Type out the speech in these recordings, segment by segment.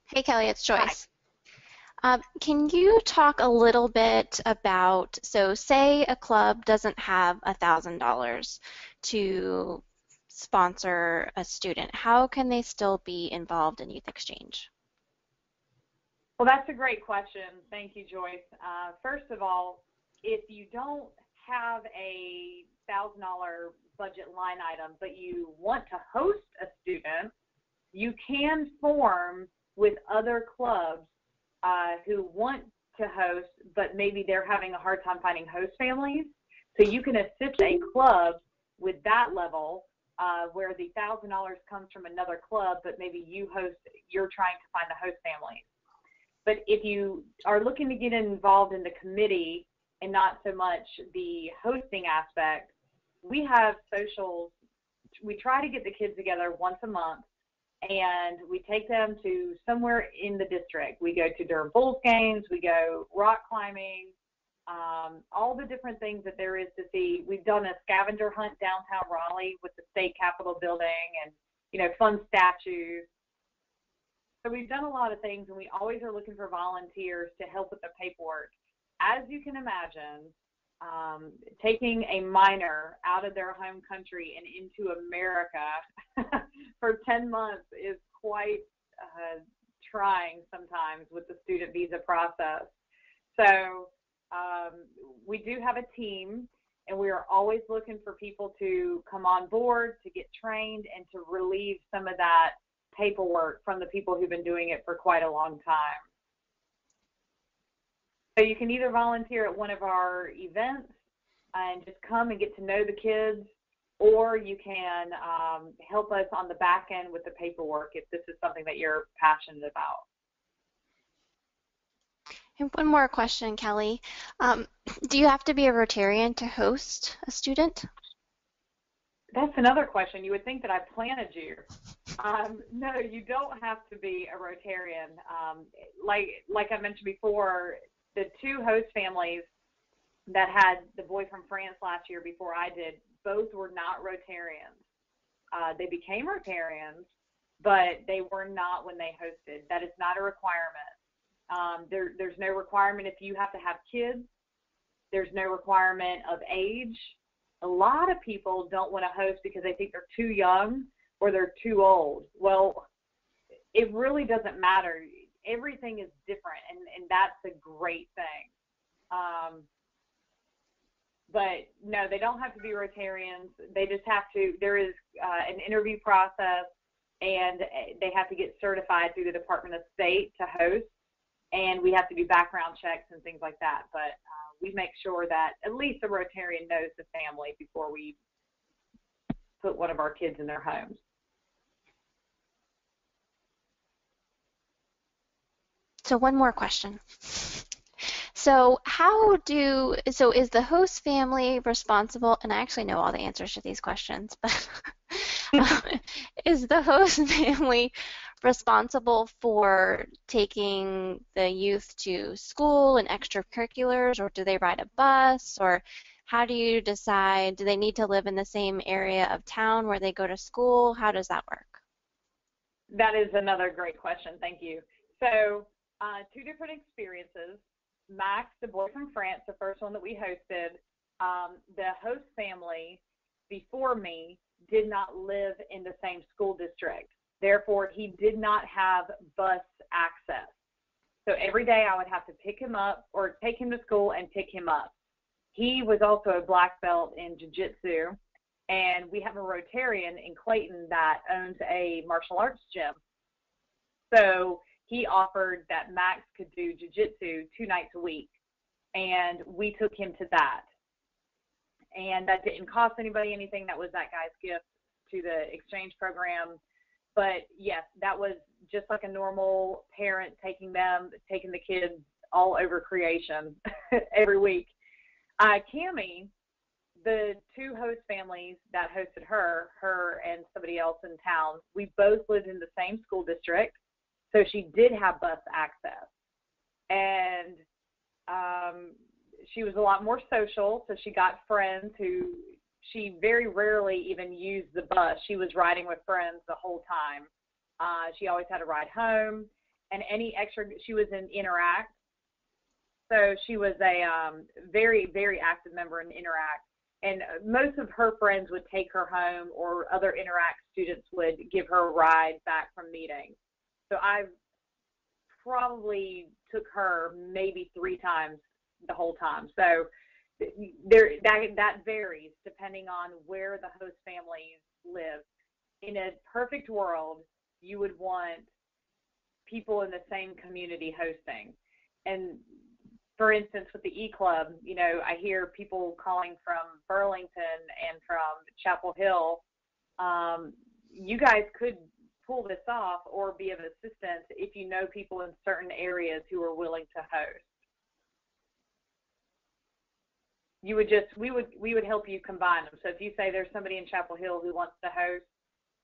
Hey Kelly, it's Hi. Joyce. Can you talk a little bit about, so say a club doesn't have $1,000 to sponsor a student, how can they still be involved in youth exchange? Well, that's a great question. Thank you, Joyce. First of all, if you don't have a $1,000 budget line item, but you want to host a student, you can form with other clubs who want to host, but maybe they're having a hard time finding host families. So you can assist a club with that level where the $1,000 comes from another club, but maybe you're trying to find the host family. But if you are looking to get involved in the committee and not so much the hosting aspect, we have socials. We try to get the kids together once a month, and we take them to somewhere in the district. We go to Durham Bulls games, we go rock climbing, all the different things that there is to see. We've done a scavenger hunt downtown Raleigh with the state capitol building and, fun statues. So we've done a lot of things, and we always are looking for volunteers to help with the paperwork. As you can imagine, taking a minor out of their home country and into America for 10 months is quite trying sometimes with the student visa process. So we do have a team, and we are always looking for people to come on board, to get trained, and to relieve some of that paperwork from the people who've been doing it for quite a long time. So you can either volunteer at one of our events and just come and get to know the kids, or you can help us on the back end with the paperwork if this is something that you're passionate about. And one more question, Kelly. Um, do you have to be a Rotarian to host a student? That's another question. You would think that I planted you. No, you don't have to be a Rotarian. Like I mentioned before, the two host families that had the boy from France last year before I did, both were not Rotarians. They became Rotarians, but they were not when they hosted. That is not a requirement. There's no requirement if you have to have kids. There's no requirement of age. A lot of people don't want to host because they think they're too young or they're too old. Well, it really doesn't matter. Everything is different, and that's a great thing. But no, they don't have to be Rotarians. They just have to, there is an interview process, and they have to get certified through the Department of State to host, and we have to do background checks and things like that. But we make sure that at least the Rotarian knows the family before we put one of our kids in their homes. So one more question. So is the host family responsible, and I actually know all the answers to these questions, but um, is the host family responsible for taking the youth to school and extracurriculars, or do they ride a bus, or how do you decide, do they need to live in the same area of town where they go to school? How does that work? That is another great question. Thank you. So, two different experiences. Max, the boy from France, the first one that we hosted, the host family before me did not live in the same school district. Therefore, he did not have bus access. So every day I would have to pick him up or take him to school and pick him up. He was also a black belt in jiu-jitsu, and we have a Rotarian in Clayton that owns a martial arts gym. So he offered that Max could do jiu-jitsu 2 nights a week, and we took him to that. And that didn't cost anybody anything. That was that guy's gift to the exchange program. But yes, that was just like a normal parent taking the kids all over creation every week. Cammie, the two host families that hosted her and somebody else in town, we both lived in the same school district, so she did have bus access. And she was a lot more social, so she got friends who she very rarely even used the bus. She was riding with friends the whole time. She always had a ride home, and any extra, she was in Interact. So she was a very, very active member in Interact. And most of her friends would take her home, or other Interact students would give her a ride back from meetings. So I probably took her maybe 3 times the whole time. So that varies depending on where the host families live. In a perfect world, you would want people in the same community hosting. And for instance, with the E-Club, you know, I hear people calling from Burlington and from Chapel Hill. You guys could pull this off or be of assistance if you know people in certain areas who are willing to host. You would just, we would help you combine them. So if you say there's somebody in Chapel Hill who wants to host,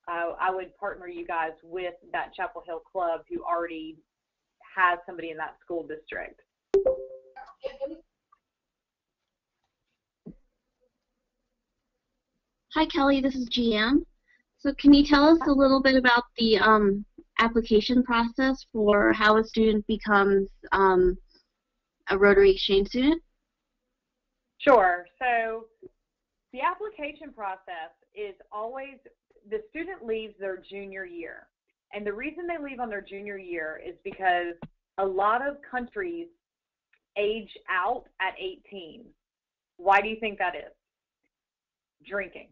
I would partner you guys with that Chapel Hill club who already has somebody in that school district. Hi, Kelly. This is GM. So can you tell us a little bit about the application process for how a student becomes a Rotary Exchange student? Sure. So the application process is always, the student leaves their junior year. And the reason they leave on their junior year is because a lot of countries age out at 18. Why do you think that is? Drinking.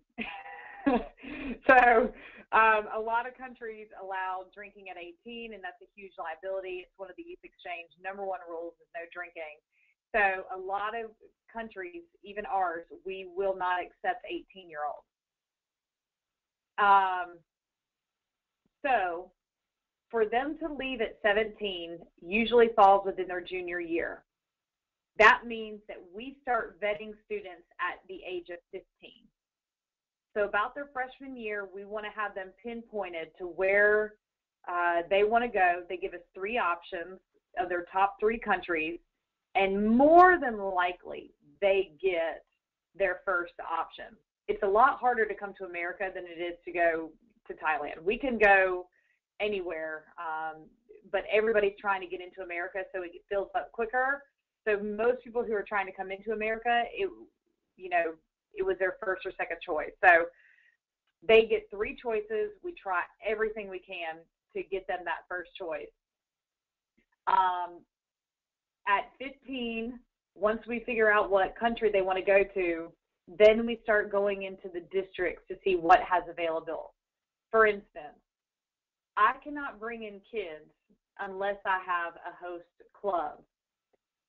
So a lot of countries allow drinking at 18, and that's a huge liability. It's one of the youth exchange #1 rules is no drinking. So a lot of countries, even ours, we will not accept 18-year-olds. So for them to leave at 17 usually falls within their junior year. That means that we start vetting students at the age of 15. So about their freshman year, we want to have them pinpointed to where they want to go. They give us 3 options of their top 3 countries, and more than likely, they get their first option. It's a lot harder to come to America than it is to go to Thailand. We can go anywhere, but everybody's trying to get into America, so it fills up quicker. So most people who are trying to come into America, it was their first or second choice. So they get 3 choices. We try everything we can to get them that first choice. At 15, once we figure out what country they want to go to, then we start going into the districts to see what has available. For instance, I cannot bring in kids unless I have a host club.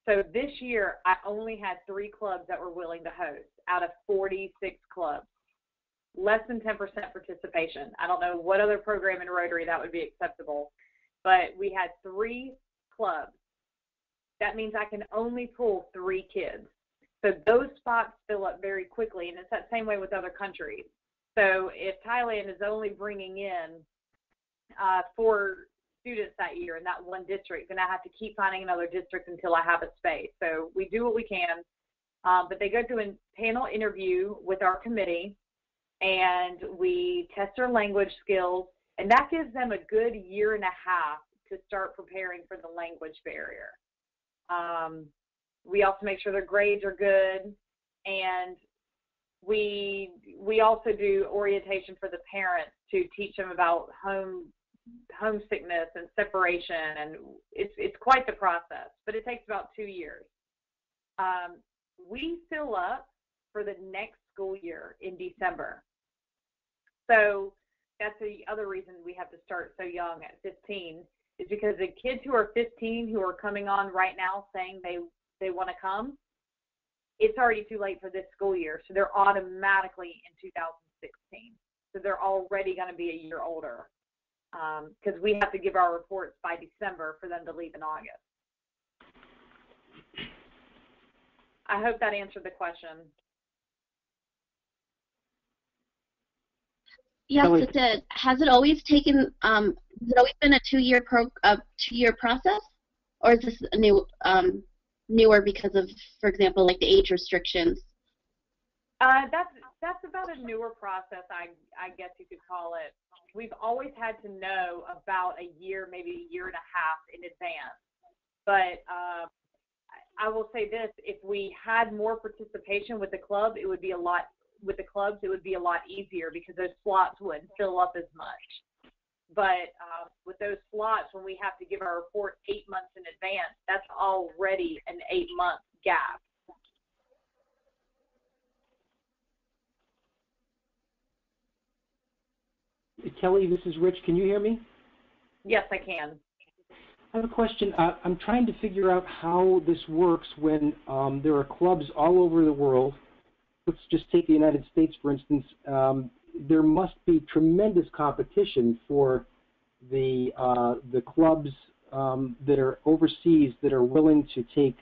So this year, I only had 3 clubs that were willing to host out of 46 clubs. Less than 10% participation. I don't know what other program in Rotary that would be acceptable, but we had 3 clubs. That means I can only pull 3 kids. So those spots fill up very quickly, and it's that same way with other countries. So if Thailand is only bringing in 4 students that year in that one district, then I have to keep finding another district until I have a space. So we do what we can, but they go through a panel interview with our committee, and we test their language skills, and that gives them a good 1.5 years to start preparing for the language barrier. We also make sure their grades are good, and we also do orientation for the parents to teach them about homesickness and separation, and it's quite the process, but it takes about 2 years. We fill up for the next school year in December. So that's the other reason we have to start so young at 15, is because the kids who are 15 who are coming on right now saying they want to come, it's already too late for this school year, so they're automatically in 2016. So they're already going to be a year older, because we have to give our reports by December for them to leave in August. I hope that answered the question. Yes, it did. Has it always taken? Has it always been a 2-year process, or is this a newer because of, for example, like the age restrictions? That's about a newer process, I guess you could call it, we've always had to know about a year, maybe a year and a half in advance. But I will say this: if we had more participation with the club, it would be a lot. With the clubs, it would be a lot easier because those slots wouldn't fill up as much. But with those slots, when we have to give our report 8 months in advance, that's already an 8-month gap. Kelly, this is Rich. Can you hear me? Yes, I can. I have a question. I'm trying to figure out how this works when there are clubs all over the world. Let's just take the United States, for instance. There must be tremendous competition for the clubs that are overseas that are willing to take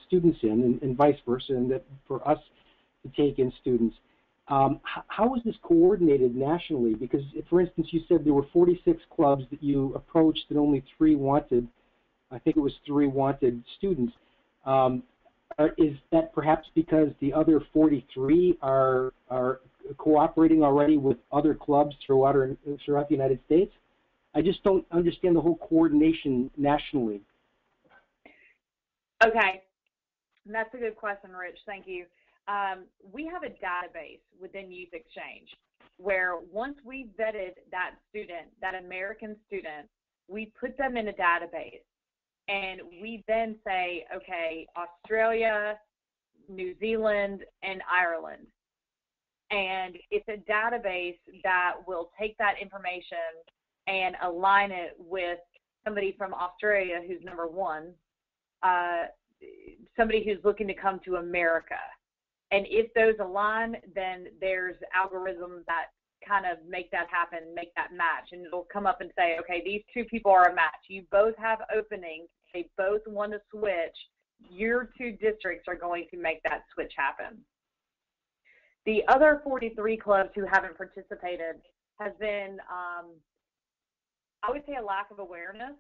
students in, and vice versa, and that for us to take in students. How is this coordinated nationally? Because, for instance, you said there were 46 clubs that you approached and only 3 wanted, I think it was 3 wanted students. Is that perhaps because the other 43 are cooperating already with other clubs throughout the United States? I just don't understand the whole coordination nationally. Okay, that's a good question, Rich. Thank you. We have a database within Youth Exchange where once we vetted that student, that American student, we put them in a database. And we then say, okay, Australia, New Zealand, and Ireland. And it's a database that will take that information and align it with somebody from Australia who's number 1, somebody who's looking to come to America. And if those align, then there's algorithms that kind of make that happen, make that match. And it'll come up and say, okay, these 2 people are a match. You both have openings. They both want to switch. Your 2 districts are going to make that switch happen. The other 43 clubs who haven't participated has been, I would say, a lack of awareness.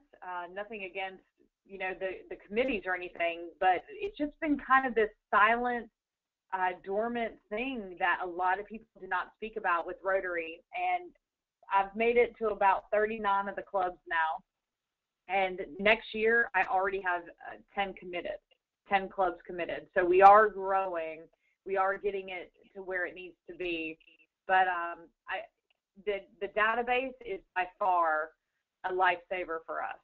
Nothing against, the committees or anything, but it's just been kind of this silent, dormant thing that a lot of people do not speak about with Rotary. And I've made it to about 39 of the clubs now. And next year, I already have 10 clubs committed. So we are growing. We are getting it to where it needs to be. But the database is by far a lifesaver for us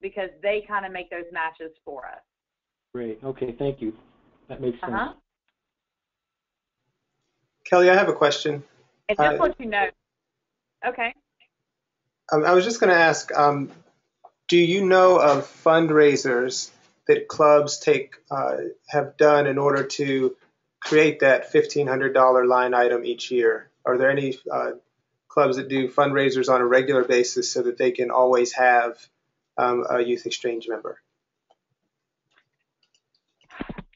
because they kind of make those matches for us. Great. Okay. Thank you. That makes sense. Kelly, I have a question. And just let you know. Okay. I was just going to ask, do you know of fundraisers that clubs have done in order to create that $1,500 line item each year? Are there any clubs that do fundraisers on a regular basis so that they can always have a youth exchange member?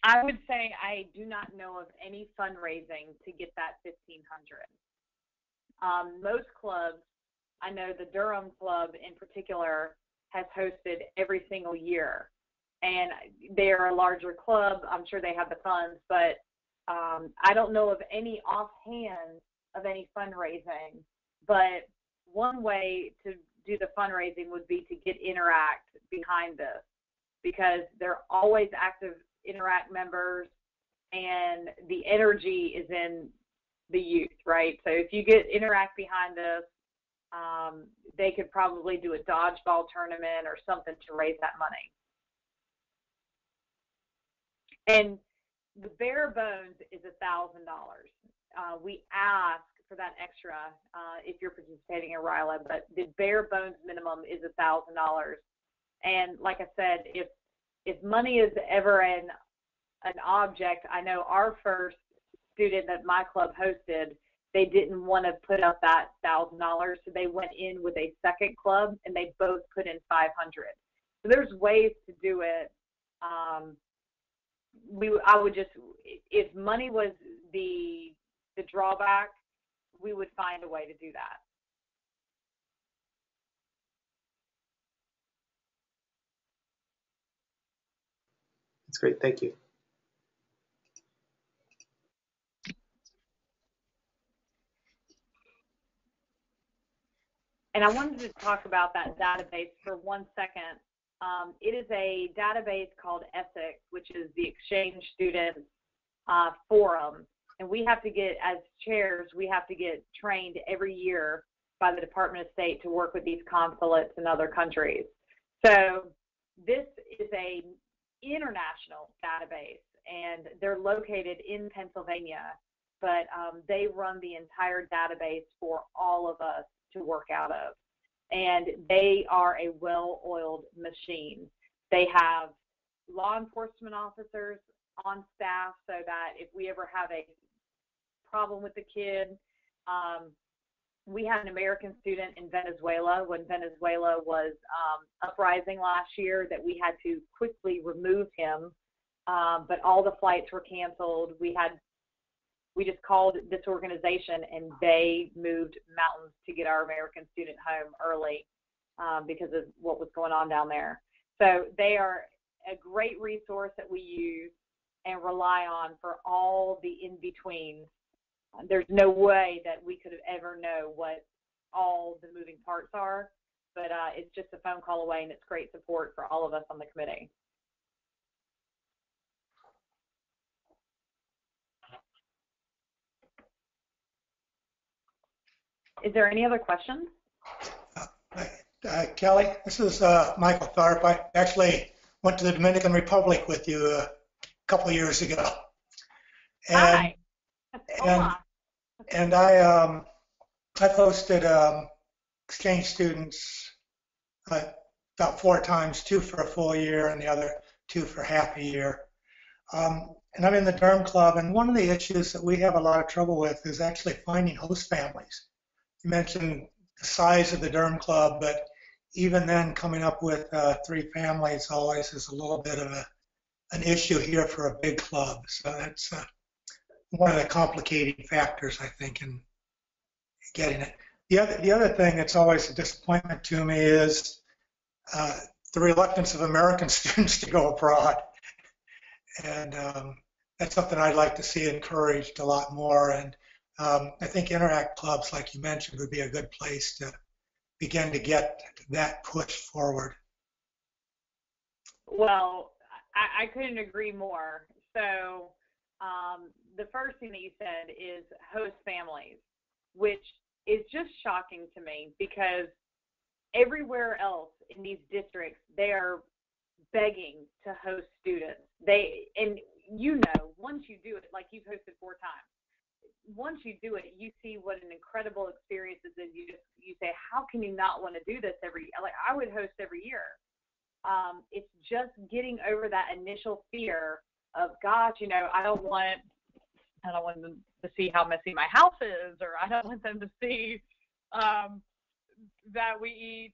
I would say I do not know of any fundraising to get that $1,500. Most clubs, I know the Durham Club in particular, has hosted every single year. And they are a larger club. I'm sure they have the funds, but I don't know of any offhand of any fundraising. But one way to do the fundraising would be to get Interact behind this because they're always active Interact members and the energy is in the youth, right? So if you get Interact behind this, they could probably do a dodgeball tournament or something to raise that money. And the bare bones is $1,000. We ask for that extra if you're participating in RILA, but the bare bones minimum is $1,000. And like I said, if money is ever an object, I know our first student that my club hosted, they didn't want to put up that $1,000, so they went in with a second club and they both put in $500. So there's ways to do it. I would just, if money was the drawback, we would find a way to do that. That's great. Thank you. And I wanted to talk about that database for 1 second. It is a database called ESSEC, which is the Exchange Student Forum. And we have to get, as chairs, we have to get trained every year by the Department of State to work with these consulates in other countries. So this is a international database, and they're located in Pennsylvania, but they run the entire database for all of us to work out of. And they are a well-oiled machine. They have law enforcement officers on staff so that if we ever have a problem with the kid, we had an American student in Venezuela when Venezuela was uprising last year that we had to quickly remove him, but all the flights were canceled. We just called this organization and they moved mountains to get our American student home early because of what was going on down there. So they are a great resource that we use and rely on for all the in-betweens. There's no way that we could have ever know what all the moving parts are, but it's just a phone call away, and it's great support for all of us on the committee. Is there any other questions? Kelly, this is Michael Tharp. I actually went to the Dominican Republic with you a couple of years ago. Hi. And I've hosted exchange students about 4 times, 2 for a full year and the other 2 for half a year. And I'm in the Derm Club, and one of the issues that we have a lot of trouble with is actually finding host families. You mentioned the size of the Derm Club, but even then coming up with 3 families always is a little bit of an issue here for a big club. So that's one of the complicating factors, I think, in getting it. The other thing that's always a disappointment to me is the reluctance of American students to go abroad. And that's something I'd like to see encouraged a lot more. And I think Interact clubs, like you mentioned, would be a good place to begin to get that push forward. Well, I couldn't agree more. So the first thing that you said is host families, which is just shocking to me because everywhere else in these districts, they are begging to host students. And you know, once you do it, like you've hosted 4 times, once you do it, you see what an incredible experience this is. You say, how can you not want to do this like I would host every year. It's just getting over that initial fear of, gosh, you know, I don't want them to see how messy my house is, or I don't want them to see that we eat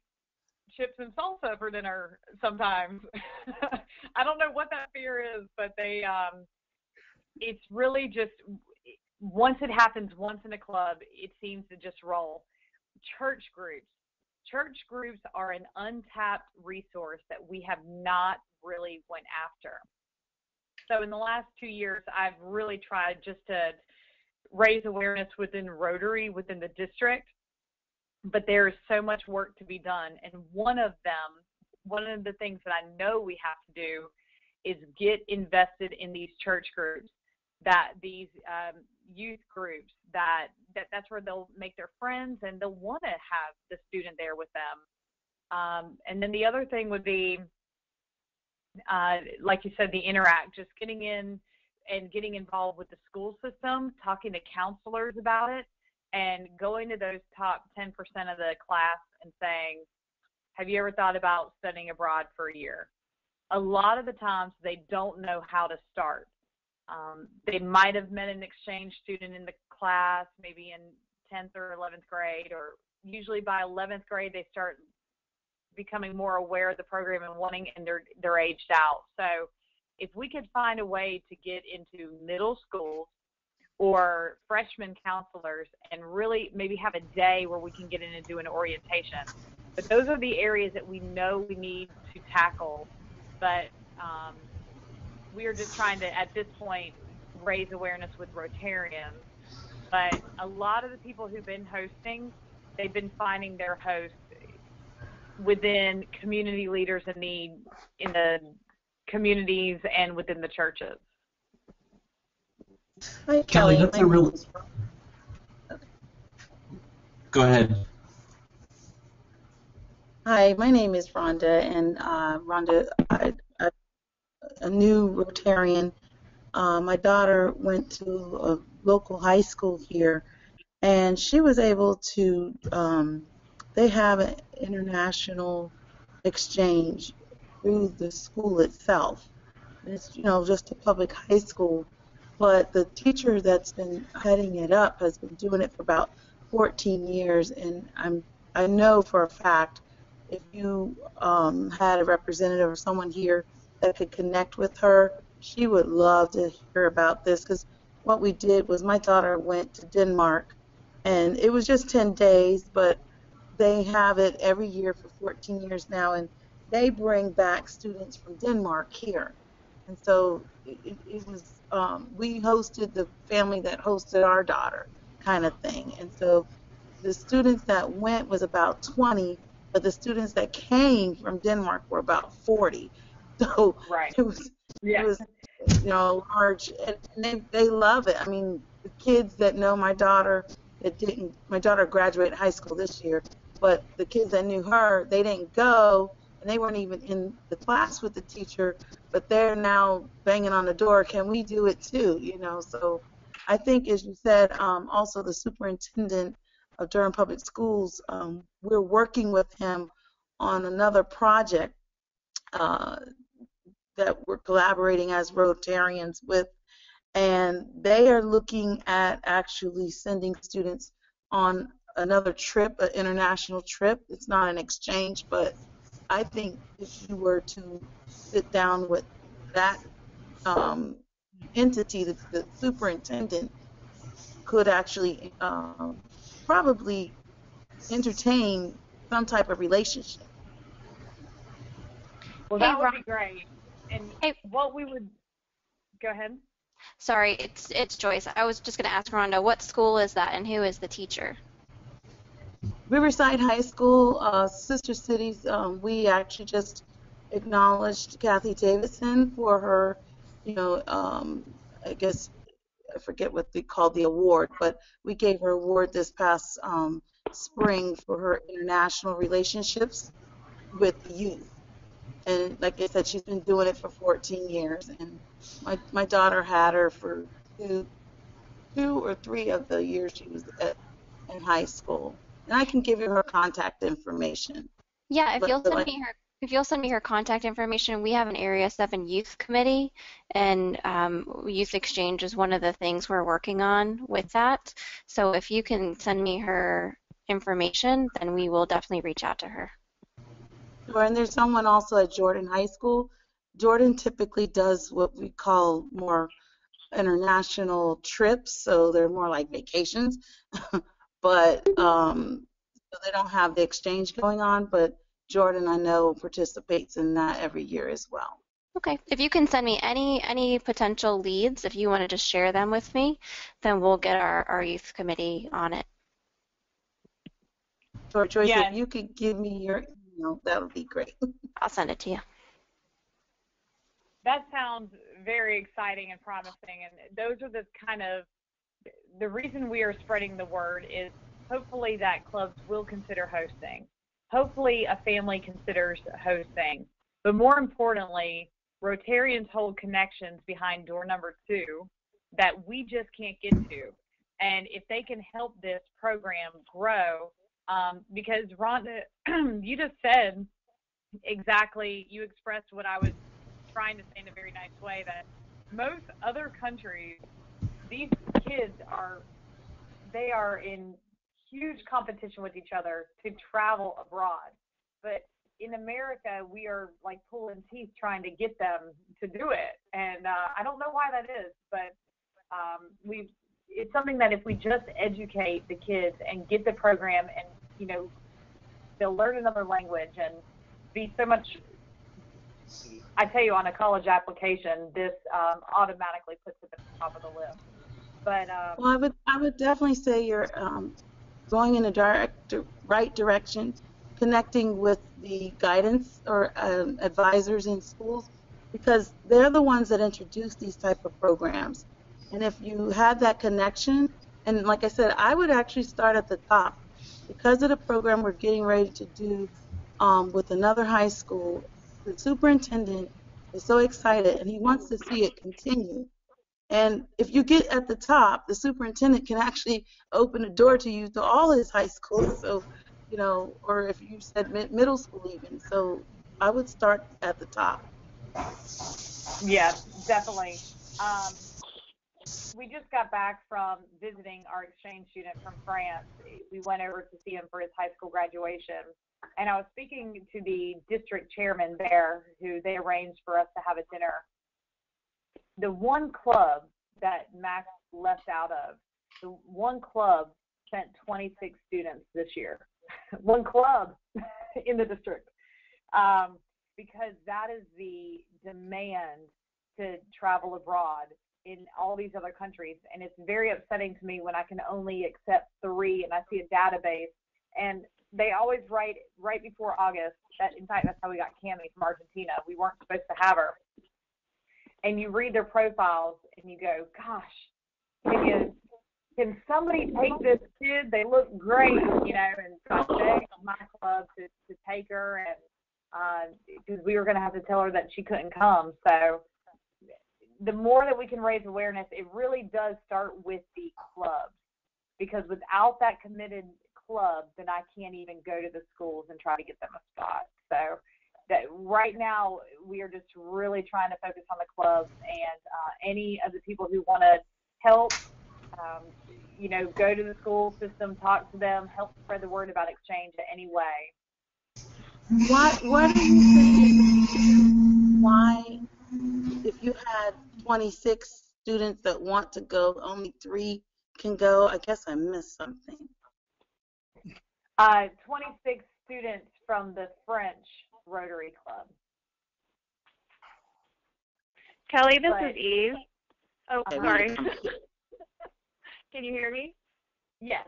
chips and salsa for dinner sometimes. I don't know what that fear is, but it's really just, once it happens once in a club, it seems to just roll. Church groups are an untapped resource that we have not really went after. So in the last 2 years, I've really tried just to raise awareness within Rotary, within the district, but there's so much work to be done. And one of the things that I know we have to do is get invested in these church groups, that these youth groups, that's where they'll make their friends and they'll want to have the student there with them. And then the other thing would be, like you said, the Interact, just getting in and getting involved with the school system, talking to counselors about it, and going to those top 10% of the class and saying, have you ever thought about studying abroad for a year? A lot of the times they don't know how to start. They might have met an exchange student in the class, maybe in 10th or 11th grade, or usually by 11th grade they start becoming more aware of the program and wanting, and they're aged out. So if we could find a way to get into middle schools or freshman counselors and really maybe have a day where we can get in and do an orientation. But those are the areas that we know we need to tackle. But we are just trying to, at this point, raise awareness with Rotarians. But a lot of the people who've been hosting, they've been finding their hosts within community leaders in need in the communities and within the churches. Hi, Kelly, Kelly. that's My a name real. is Go ahead. Hi, my name is Rhonda, and Rhonda, a new Rotarian. My daughter went to a local high school here, and she was able to. They have an international exchange through the school itself. It's just a public high school, but the teacher that's been heading it up has been doing it for about 14 years, and I know for a fact if you had a representative or someone here that could connect with her, she would love to hear about this because what we did was my daughter went to Denmark, and it was just 10 days, but they have it every year for 14 years now, and they bring back students from Denmark here. And so it was, we hosted the family that hosted our daughter kind of thing. And so the students that went was about 20, but the students that came from Denmark were about 40. So Right. it was, it Yeah. was large, and they love it. I mean, the kids that know my daughter, my daughter graduated high school this year, but the kids that knew her, they didn't go, and they weren't even in the class with the teacher, but they're now banging on the door, can we do it too, So I think, as you said, also the superintendent of Durham Public Schools, we're working with him on another project uh, that we're collaborating as Rotarians with, and they are looking at actually sending students on another trip, an international trip. It's not an exchange, but I think if you were to sit down with that entity, the superintendent could actually probably entertain some type of relationship. Well, Hey, that would Ron. be great. And Hey, what we would go ahead. sorry, it's Joyce. I was just going to ask Rhonda, what school is that and who is the teacher? Riverside High School, Sister Cities, we actually just acknowledged Kathy Davidson for her, I guess I forget what they called the award, but we gave her award this past spring for her international relationships with the youth. And like I said, she's been doing it for 14 years, and my daughter had her for two or three of the years she was in high school. And I can give you her contact information. Yeah, But if you'll send me her contact information, we have an Area 7 Youth Committee, and Youth Exchange is one of the things we're working on with that. So if you can send me her information, then we will definitely reach out to her. sure, and there's someone also at Jordan High School. Jordan typically does what we call more international trips, so they're more like vacations. But so they don't have the exchange going on, but Jordan, I know, participates in that every year as well. Okay, if you can send me any potential leads, if you want to just share them with me, then we'll get our youth committee on it. So, Joyce, Yeah. if you could give me your email, that would be great. I'll send it to you. That sounds very exciting and promising. And those are the reason we are spreading the word is hopefully that clubs will consider hosting. Hopefully a family considers hosting. But more importantly, Rotarians hold connections behind door number 2 that we just can't get to. And if they can help this program grow, because Rhonda, you just said exactly, you expressed what I was trying to say in a very nice way, that most other countries, these kids they are in huge competition with each other to travel abroad. But in America, we are like pulling teeth trying to get them to do it. And I don't know why that is, but it's something that if we just educate the kids and get the program and, they'll learn another language and be so much, I tell you, on a college application, this automatically puts it at the top of the list. But well, I would definitely say you're going in the right direction. connecting with the guidance or advisors in schools, because they're the ones that introduce these type of programs. And if you had that connection, and like I said, I would actually start at the top. Because of the program we're getting ready to do with another high school, the superintendent is so excited and he wants to see it continue. And if you get at the top, the superintendent can actually open a door to you to all his high schools. So, you know, or if you said middle school even. So I would start at the top. Yeah, definitely. Um, we just got back from visiting our exchange student from France. We went over to see him for his high school graduation. And I was speaking to the district chairman there, who they arranged for us to have a dinner. The one club that Max left out of, the one club sent 26 students this year. One club in the district. Because that is the demand to travel abroad in all these other countries. And it's very upsetting to me when I can only accept 3 and I see a database. And they always write right before August. In fact, that's how we got Cami from Argentina. We weren't supposed to have her. And you read their profiles and you go, gosh, can somebody take this kid? They look great, you know. And so I begged my club to take her, and because we were going to have to tell her that she couldn't come. So the more that we can raise awareness, it really does start with the clubs, because without that committed club, then I can't even go to the schools and try to get them a spot. So that right now we are just really trying to focus on the clubs, and any of the people who want to help, you know, go to the school system, talk to them, help spread the word about exchange in any way. What are you saying? Why, if you had 26 students that want to go, only 3 can go? I guess I missed something. 26 students from the French Rotary Club. Kelly, this is Eve. Oh, Okay, sorry. Can you hear me? Yes.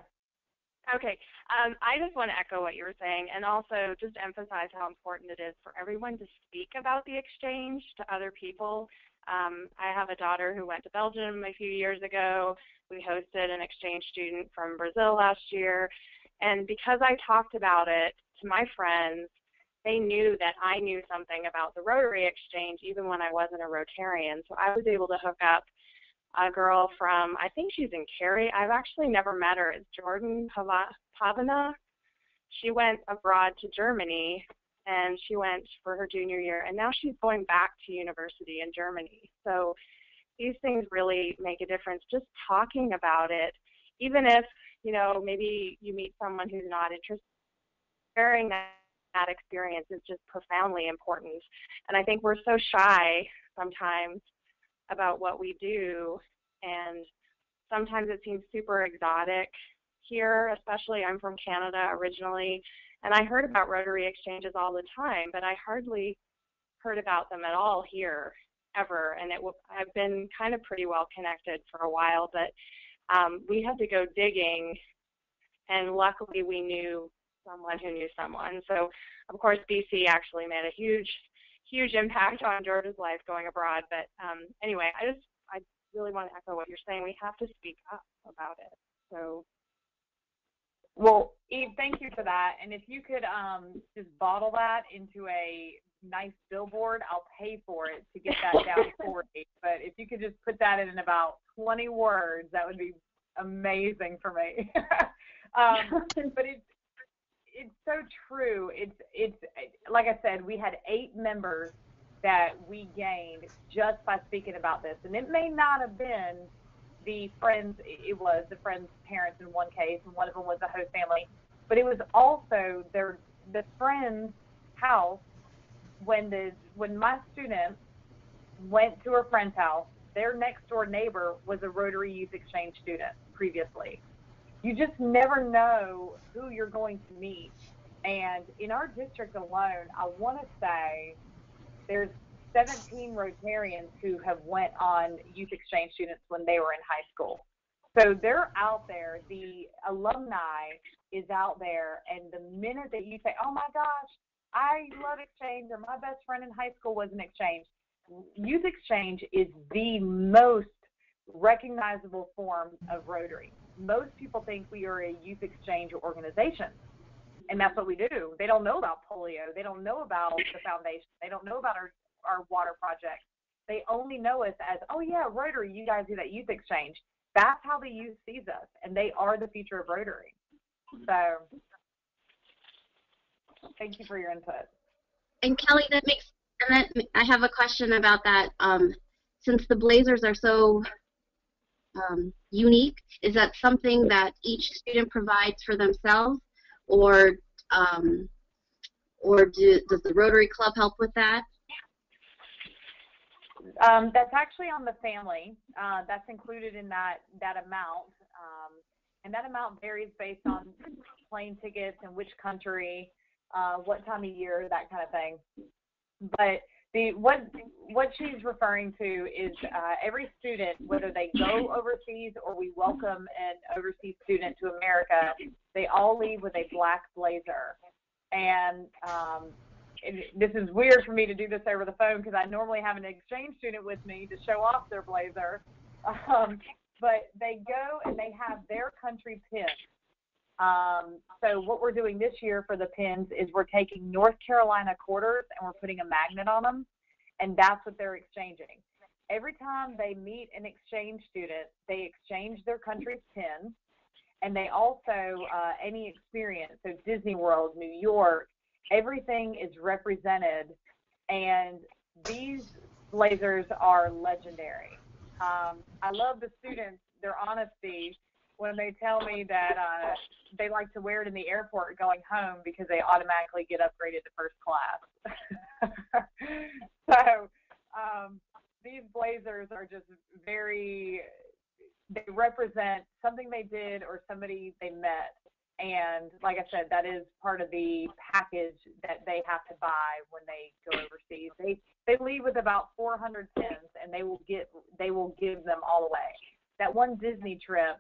Okay. I just want to echo what you were saying, and also just emphasize how important it is for everyone to speak about the exchange to other people. I have a daughter who went to Belgium a few years ago. We hosted an exchange student from Brazil last year, and because I talked about it to my friends, they knew that I knew something about the Rotary Exchange even when I wasn't a Rotarian. So I was able to hook up a girl from, I think she's in Cary. I've actually never met her. It's Jordan Pavana. She went abroad to Germany, and she went for her junior year, and now she's going back to university in Germany. So these things really make a difference. Just talking about it, even if, you know, maybe you meet someone who's not interested, sharing that experience is just profoundly important. And I think we're so shy sometimes about what we do, and sometimes it seems super exotic here, especially I'm from Canada originally, and I heard about Rotary exchanges all the time, but I hardly heard about them at all here ever, and I've been kind of pretty well connected for a while, but we had to go digging, and luckily we knew someone who knew someone. So of course BC actually made a huge impact on Georgia's life going abroad. But anyway, I really want to echo what you're saying. We have to speak up about it. So, well, Eve, thank you for that. And if you could just bottle that into a nice billboard, I'll pay for it to get that down for you. But if you could just put that in about 20 words, that would be amazing for me. But it's so true. It's like I said, we had 8 members that we gained just by speaking about this, and it may not have been the friends. It was the friends' parents in one case, and one of them was the host family, but it was also the friend's house. When my student went to her friend's house, their next door neighbor was a Rotary Youth Exchange student previously. You just never know who you're going to meet. And in our district alone, I want to say there's 17 Rotarians who have went on youth exchange students when they were in high school. So they're out there. The alumni is out there, and the minute that you say, "Oh my gosh, I love exchange," or "My best friend in high school was an exchange," youth exchange is the most recognizable form of Rotary. Most people think we are a youth exchange organization, and that's what we do. They don't know about polio. They don't know about the foundation. They don't know about our water project. They only know us as, "Oh yeah, Rotary, you guys do that youth exchange." That's how the youth sees us, and they are the future of Rotary. So thank you for your input. And Kelly, I have a question about that. Since the blazers are so unique, is that something that each student provides for themselves, or does the Rotary Club help with that? That's actually on the family. That's included in that amount. And that amount varies based on plane tickets and which country, what time of year, that kind of thing. But what she's referring to is every student, whether they go overseas or we welcome an overseas student to America, they all leave with a black blazer. And this is weird for me to do this over the phone because I normally have an exchange student with me to show off their blazer. But they go and they have their country pins. So what we're doing this year for the pins is we're taking North Carolina quarters and we're putting a magnet on them, and that's what they're exchanging. Every time they meet an exchange student, they exchange their country's pins, and they also, any experience, so Disney World, New York, everything is represented, and these blazers are legendary. I love the students, their honesty, when they tell me that they like to wear it in the airport going home because they automatically get upgraded to first class. So these blazers are just they represent something they did or somebody they met. And like I said, that is part of the package that they have to buy when they go overseas. They leave with about 400 pins, and they will give them all away. That one Disney trip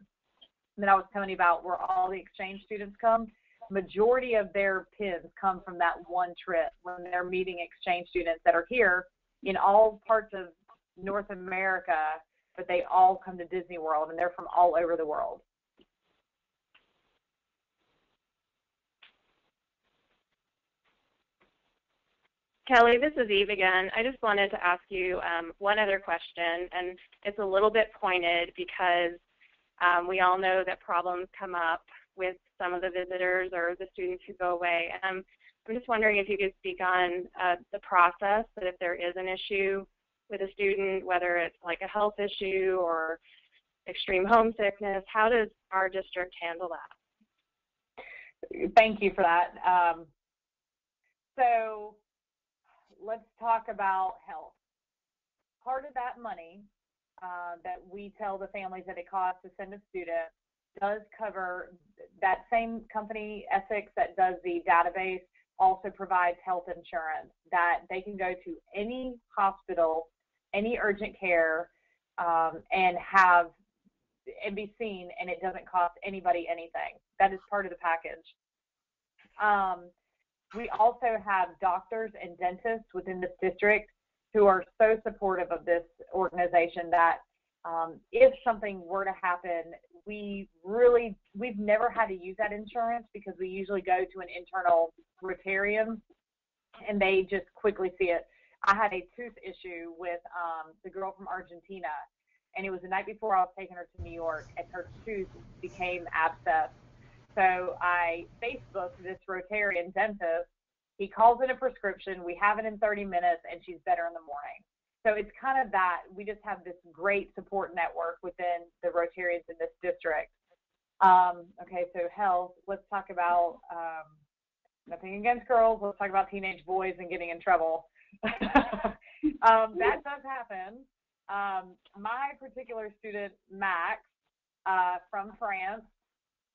that I was telling you about, where all the exchange students come, majority of their pins come from that one trip when they're meeting exchange students that are here in all parts of North America, but they all come to Disney World, and they're from all over the world. Kelly, this is Eve again. I just wanted to ask you one other question, and it's a little bit pointed because we all know that problems come up with some of the visitors or the students who go away. And I'm just wondering if you could speak on the process, that if there is an issue with a student, whether it's like a health issue or extreme homesickness, how does our district handle that? Thank you for that. So let's talk about health. Part of that money that we tell the families that it costs to send a student does cover that same company, Essex, that does the database, also provides health insurance that they can go to any hospital, any urgent care, and be seen, and it doesn't cost anybody anything. That is part of the package. We also have doctors and dentists within this district who are so supportive of this organization that if something were to happen, we've never had to use that insurance because we usually go to an internal Rotarian and they just quickly see it. I had a tooth issue with the girl from Argentina, and it was the night before I was taking her to New York, and her tooth became abscessed. So I Facebooked this Rotarian dentist. He calls in a prescription. We have it in 30 minutes, and she's better in the morning. So it's kind of that. We just have this great support network within the Rotarians in this district. Okay, so health. Let's talk about nothing against girls. Let's talk about teenage boys and getting in trouble. That does happen. My particular student, Max, from France,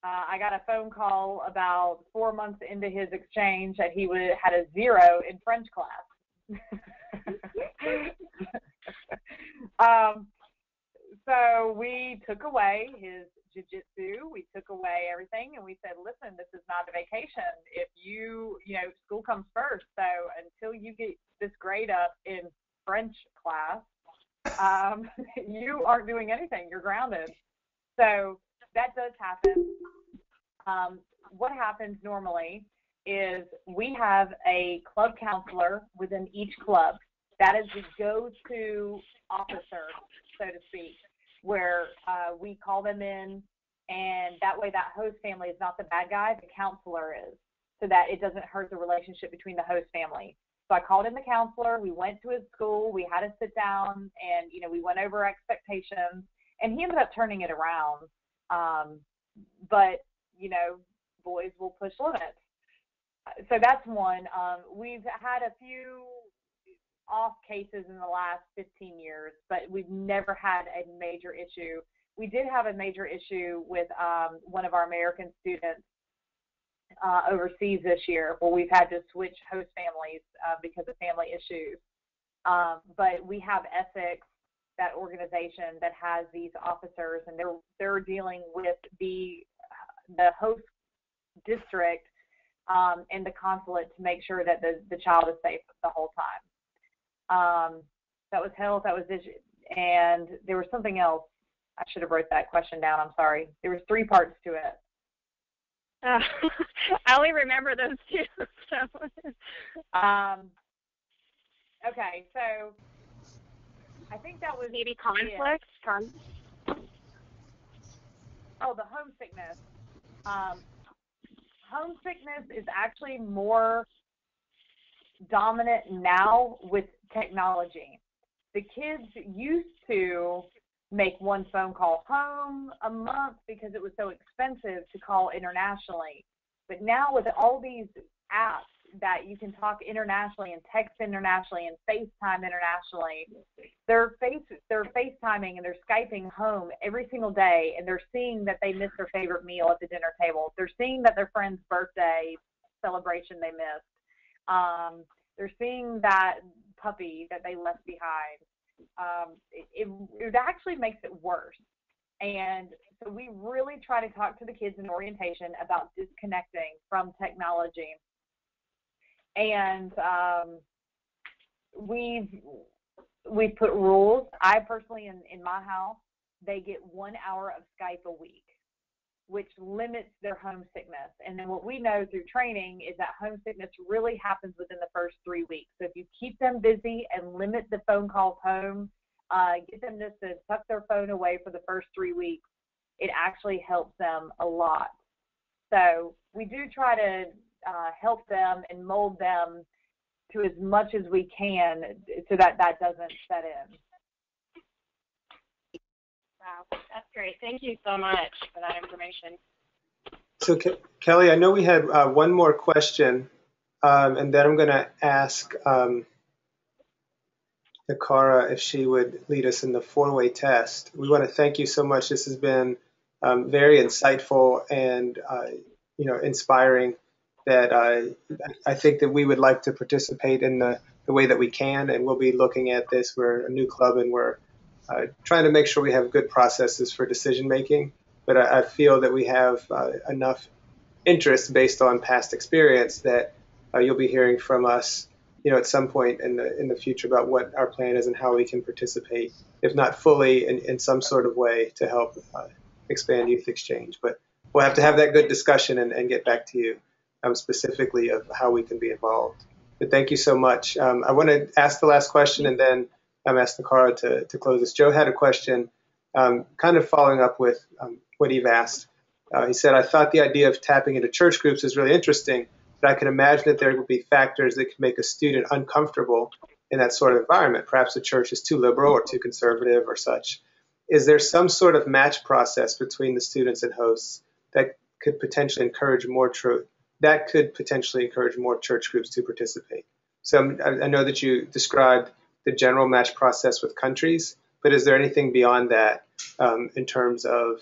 I got a phone call about 4 months into his exchange that he had a 0 in French class. So we took away his jiu-jitsu, we took away everything, and we said, listen, this is not a vacation. If school comes first. So until you get this grade up in French class, you aren't doing anything. You're grounded. So that does happen. What happens normally is we have a club counselor within each club. That is the go-to officer, so to speak, where we call them in, and that way that host family is not the bad guy, the counselor is, so that it doesn't hurt the relationship between the host family. So I called in the counselor, we went to his school, we had to sit down, and we went over expectations, and he ended up turning it around. But boys will push limits. So that's one. We've had a few off cases in the last 15 years, but we've never had a major issue. We did have a major issue with one of our American students overseas this year, where we've had to switch host families because of family issues. But we have Essex, that organization that has these officers, and they're dealing with the host district and the consulate to make sure that the child is safe the whole time. That was health, that was vision, and there was something else. I should have wrote that question down, I'm sorry. There was 3 parts to it. I only remember those 2. So. Okay, so I think that was maybe conflict. Oh, the homesickness. Homesickness is actually more dominant now with technology. The kids used to make one phone call home a month because it was so expensive to call internationally. But now with all these apps that you can talk internationally and text internationally and FaceTime internationally, they're FaceTiming and they're Skyping home every single day, and they're seeing that they missed their favorite meal at the dinner table. They're seeing that their friend's birthday celebration they missed. They're seeing that puppy that they left behind. It actually makes it worse. And so we really try to talk to the kids in orientation about disconnecting from technology. And we've put rules. I personally, in my house, they get 1 hour of Skype a week, which limits their homesickness. And then what we know through training is that homesickness really happens within the first 3 weeks. So if you keep them busy and limit the phone calls home, get them just to tuck their phone away for the first 3 weeks, it actually helps them a lot. So we do try to help them and mold them to as much as we can so that doesn't set in. Wow, that's great. Thank you so much for that information. So Kelly, I know we had one more question, and then I'm going to ask Nakara if she would lead us in the 4-way test. We want to thank you so much. This has been very insightful and inspiring. That I think that we would like to participate in the way that we can, and we'll be looking at this. We're a new club, and we're trying to make sure we have good processes for decision making. But I feel that we have enough interest based on past experience that you'll be hearing from us, at some point in the future about what our plan is and how we can participate, if not fully, in some sort of way to help expand youth exchange. But we'll have to have that good discussion and get back to you specifically of how we can be involved. But thank you so much. I want to ask the last question and then ask Nakara to close this. Joe had a question kind of following up with what Eve asked. He said, I thought the idea of tapping into church groups is really interesting, but I can imagine that there would be factors that could make a student uncomfortable in that sort of environment. Perhaps the church is too liberal or too conservative or such. Is there some sort of match process between the students and hosts that could potentially encourage more church groups to participate? So I know that you described the general match process with countries, but is there anything beyond that in terms of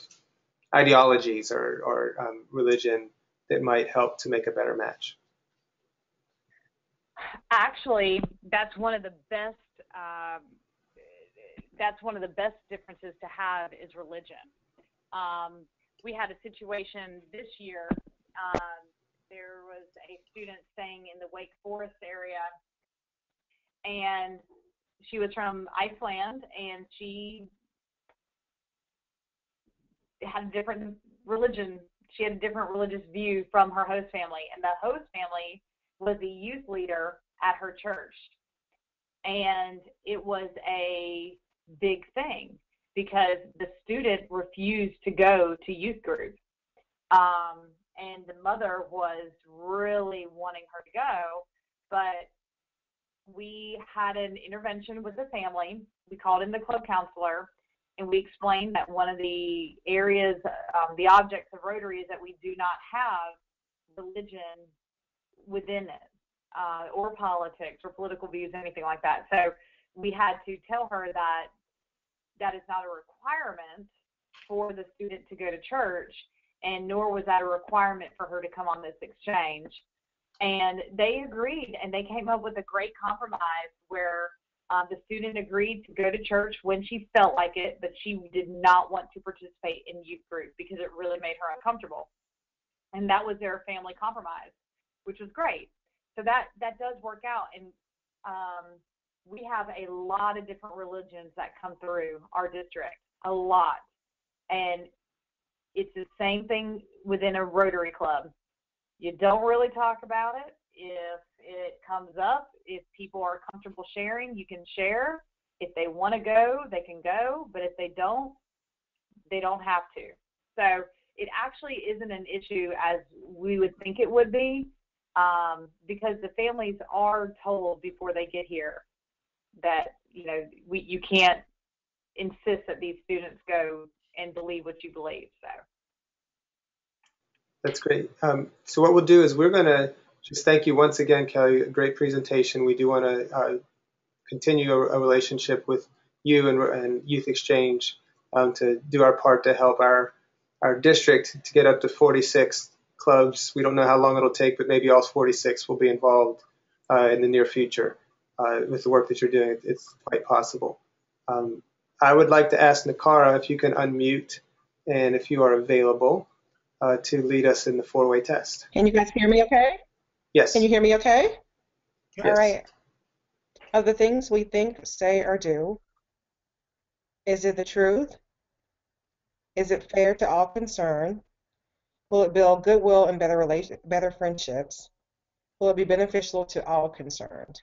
ideologies or religion that might help to make a better match? Actually, that's one of the best that's one of the best differences to have is religion. We had a situation this year. There was a student staying in the Wake Forest area, and she was from Iceland, and she had a different religion. She had a different religious view from her host family, and the host family was the youth leader at her church. And it was a big thing because the student refused to go to youth group. And the mother was really wanting her to go, but we had an intervention with the family. We called in the club counselor, and we explained that one of the areas, the objects of Rotary is that we do not have religion within it, or politics or political views, anything like that. So we had to tell her that that is not a requirement for the student to go to church, and nor was that a requirement for her to come on this exchange. And they agreed, and they came up with a great compromise where the student agreed to go to church when she felt like it, but she did not want to participate in youth group because it really made her uncomfortable. And that was their family compromise, which was great. So that does work out. And we have a lot of different religions that come through our district, a lot. And it's the same thing within a Rotary club. You don't really talk about it. If it comes up, if people are comfortable sharing, you can share. If they want to go, they can go. But if they don't have to. So it actually isn't an issue as we would think it would be, because the families are told before they get here that, you can't insist that these students go and believe what you believe. So That's great. So what we'll do is we're going to just thank you once again, Kelly. A great presentation. We do want to continue a relationship with you and Youth Exchange to do our part to help our district to get up to 46 clubs. We don't know how long it'll take, but maybe all 46 will be involved in the near future with the work that you're doing. It's quite possible. I would like to ask Nakara if you can unmute and if you are available to lead us in the four-way test. Can you guys hear me okay? Yes. Can you hear me okay? Yes. All right. Of the things we think, say, or do, is it the truth? Is it fair to all concerned? Will it build goodwill and better friendships? Will it be beneficial to all concerned?